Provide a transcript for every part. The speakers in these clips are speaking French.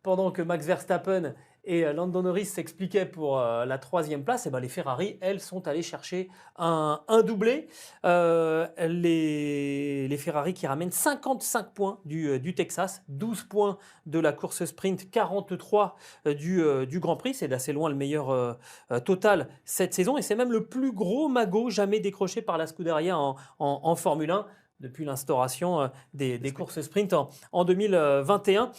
pendant que Max Verstappen et Lando Norris s'expliquaient pour la troisième place, et ben les Ferrari, elles, sont allées chercher un doublé. Les Ferrari qui ramènent 55 points du Texas, 12 points de la course sprint, 43 du Grand Prix. C'est d'assez loin le meilleur total cette saison. Et c'est même le plus gros magot jamais décroché par la Scuderia en Formule 1 depuis l'instauration des courses sprint en 2021.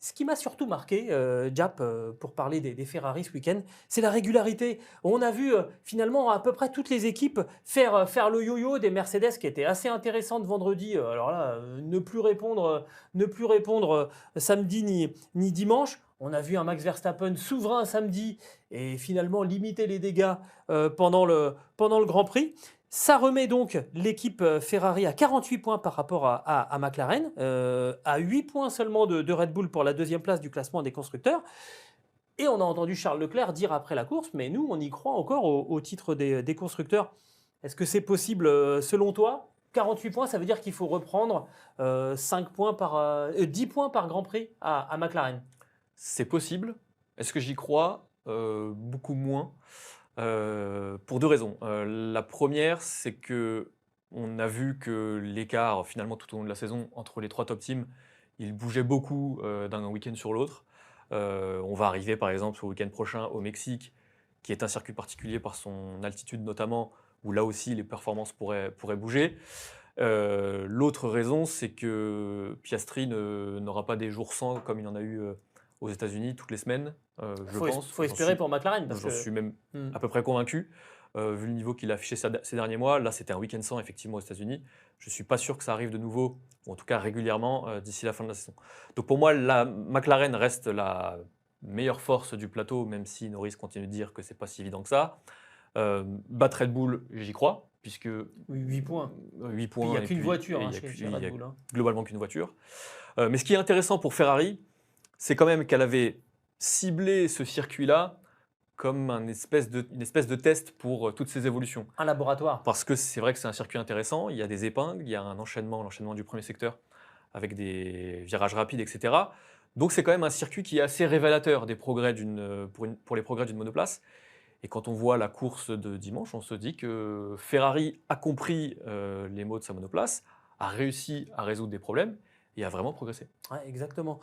Ce qui m'a surtout marqué, Jap, pour parler des Ferrari ce week-end, c'est la régularité. On a vu finalement à peu près toutes les équipes faire le yo-yo des Mercedes qui était assez intéressante vendredi. Alors là, ne plus répondre samedi ni dimanche. On a vu un Max Verstappen souverain samedi et finalement limiter les dégâts pendant le Grand Prix. Ça remet donc l'équipe Ferrari à 48 points par rapport à McLaren, à 8 points seulement de Red Bull pour la deuxième place du classement des constructeurs. Et on a entendu Charles Leclerc dire après la course, mais nous, on y croit encore au titre des constructeurs. Est-ce que c'est possible selon toi? 48 points, ça veut dire qu'il faut reprendre 10 points par Grand Prix à McLaren. C'est possible. Est-ce que j'y crois? Beaucoup moins. Pour deux raisons. La première, c'est que on a vu que l'écart, finalement, tout au long de la saison, entre les trois top teams, il bougeait beaucoup d'un week-end sur l'autre. On va arriver, par exemple, au week-end prochain au Mexique, qui est un circuit particulier par son altitude notamment, où là aussi les performances pourraient bouger. L'autre raison, c'est que Piastri n'aura pas des jours sans comme il en a eu aux États-Unis toutes les semaines, je pense. Il faut espérer pour McLaren. J'en suis même à peu près convaincu, vu le niveau qu'il a affiché ces derniers mois. Là, c'était un week-end sans, effectivement, aux États-Unis. Je ne suis pas sûr que ça arrive de nouveau, ou en tout cas régulièrement, d'ici la fin de la saison. Donc pour moi, la McLaren reste la meilleure force du plateau, même si Norris continue de dire que ce n'est pas si évident que ça. Battre Red Bull, j'y crois, puisque 8 points. 8 points. Il n'y a et qu'une puis- voiture et il y a chez Red Bull. globalement qu'une voiture. Mais ce qui est intéressant pour Ferrari, c'est quand même qu'elle avait ciblé ce circuit-là comme une espèce de test pour toutes ces évolutions. Un laboratoire. Parce que c'est vrai que c'est un circuit intéressant, il y a des épingles, il y a un l'enchaînement du premier secteur avec des virages rapides, etc. Donc c'est quand même un circuit qui est assez révélateur des progrès pour les progrès d'une monoplace. Et quand on voit la course de dimanche, on se dit que Ferrari a compris les maux de sa monoplace, a réussi à résoudre des problèmes et a vraiment progressé. Ouais, exactement.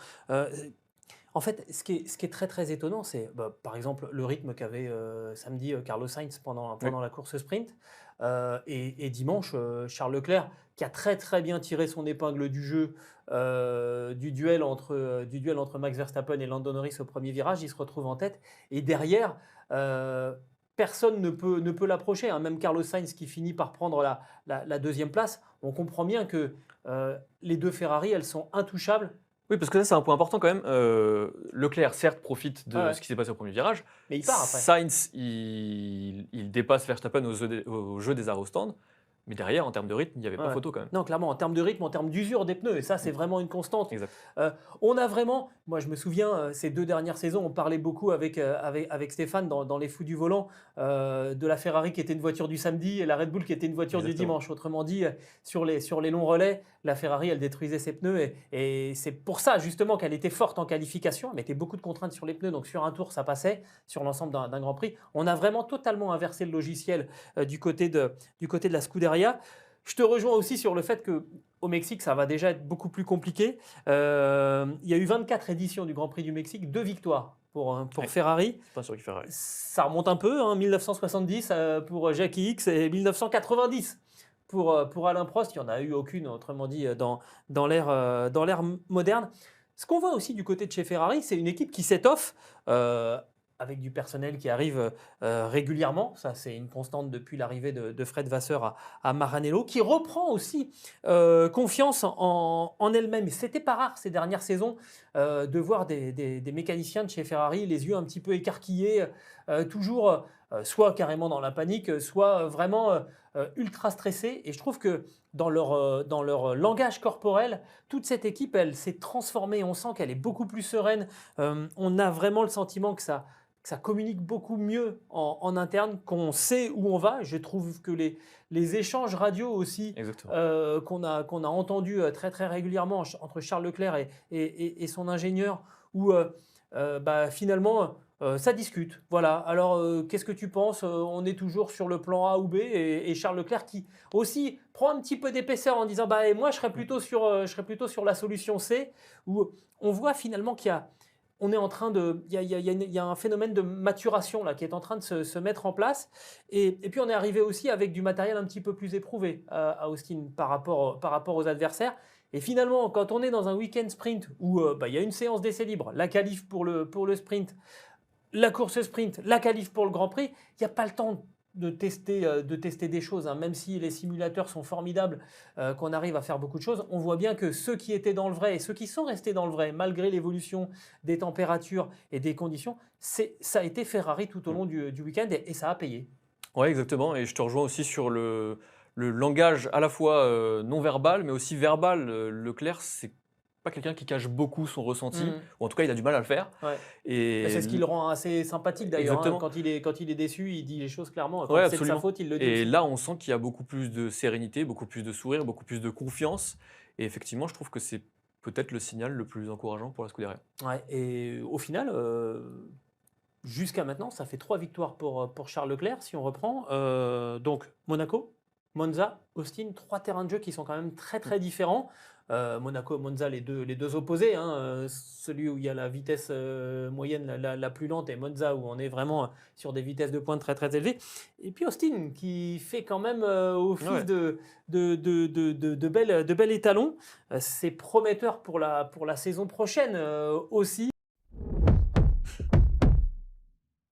En fait, ce qui est très très étonnant, c'est par exemple le rythme qu'avait samedi Carlos Sainz pendant la course sprint et dimanche Charles Leclerc qui a très très bien tiré son épingle du jeu du duel entre Max Verstappen et Lando Norris au premier virage. Il se retrouve en tête et derrière personne ne peut l'approcher, hein. Même Carlos Sainz qui finit par prendre la deuxième place. On comprend bien que les deux Ferrari, elles sont intouchables. Oui, parce que ça, c'est un point important quand même. Leclerc, certes, profite de ce qui s'est passé au premier virage. Mais il part après. Sainz, il dépasse Verstappen au jeu des arrêts au stand. Mais derrière, en termes de rythme, il n'y avait pas photo quand même. Non, clairement, en termes de rythme, en termes d'usure des pneus, et ça, c'est vraiment une constante. Exact. On a vraiment, moi je me souviens, ces 2 dernières saisons, on parlait beaucoup avec Stéphane dans Les Fous du Volant de la Ferrari qui était une voiture du samedi et la Red Bull qui était une voiture du dimanche. Autrement dit, sur les longs relais, la Ferrari, elle détruisait ses pneus et c'est pour ça justement qu'elle était forte en qualification. Elle mettait beaucoup de contraintes sur les pneus, donc sur un tour, ça passait sur l'ensemble d'un Grand Prix. On a vraiment totalement inversé le logiciel du côté de la Scuderia. Je te rejoins aussi sur le fait qu'au Mexique, ça va déjà être beaucoup plus compliqué. Il y a eu 24 éditions du Grand Prix du Mexique, 2 victoires pour Ferrari. C'est pas sûr qu'il Ferrari. Ça remonte un peu, 1970 pour Jackie X et 1990 pour Alain Prost. Il n'y en a eu aucune, autrement dit, dans l'ère moderne. Ce qu'on voit aussi du côté de chez Ferrari, c'est une équipe qui s'étoffe avec du personnel qui arrive régulièrement. Ça, c'est une constante depuis l'arrivée de Fred Vasseur à Maranello, qui reprend aussi confiance en elle-même. C'était pas rare ces dernières saisons de voir des mécaniciens de chez Ferrari les yeux un petit peu écarquillés, toujours soit carrément dans la panique, soit vraiment ultra stressés. Et je trouve que dans leur langage corporel, toute cette équipe, elle s'est transformée. On sent qu'elle est beaucoup plus sereine. On a vraiment le sentiment que ça communique beaucoup mieux en interne, qu'on sait où on va. Je trouve que les échanges radio aussi qu'on a entendus très très régulièrement entre Charles Leclerc et son ingénieur, où finalement ça discute. Voilà. Alors, qu'est-ce que tu penses? On est toujours sur le plan A ou B et Charles Leclerc qui aussi prend un petit peu d'épaisseur en disant bah, et moi, je serais plutôt sur la solution C, où on voit finalement on est en train de, il y a un phénomène de maturation là qui est en train de se mettre en place. Et puis on est arrivé aussi avec du matériel un petit peu plus éprouvé à Austin par rapport aux adversaires. Et finalement, quand on est dans un week-end sprint où il y a une séance d'essai libre, la qualif pour le sprint, la course sprint, la qualif pour le Grand Prix, il n'y a pas le temps de tester des choses, hein. Même si les simulateurs sont formidables, qu'on arrive à faire beaucoup de choses, on voit bien que ceux qui étaient dans le vrai et ceux qui sont restés dans le vrai, malgré l'évolution des températures et des conditions, ça a été Ferrari tout au long du week-end et ça a payé. Ouais, exactement. Et je te rejoins aussi sur le langage à la fois non verbal, mais aussi verbal. Leclerc, c'est pas quelqu'un qui cache beaucoup son ressenti, Mhm. ou en tout cas, il a du mal à le faire. Ouais. Et C'est ce qui le rend assez sympathique d'ailleurs, hein. exactement. Quand il est déçu, il dit les choses clairement. Ouais, Quand c'est de sa absolument. faute, il le dit Et aussi. là, on sent qu'il y a beaucoup plus de sérénité, beaucoup plus de sourire, beaucoup plus de confiance. Et effectivement, je trouve que c'est peut-être le signal le plus encourageant pour la Scuderia. Ouais, et au final, jusqu'à maintenant, ça fait 3 victoires pour Charles Leclerc, si on reprend. Donc, Monaco, Monza, Austin, 3 terrains de jeu qui sont quand même très très différents. Monaco, Monza, les deux opposés, hein. Celui où il y a la vitesse moyenne la plus lente et Monza où on est vraiment sur des vitesses de pointe très très élevées. Et puis Austin qui fait quand même office Ouais. de bel étalon. C'est prometteur pour la saison prochaine aussi.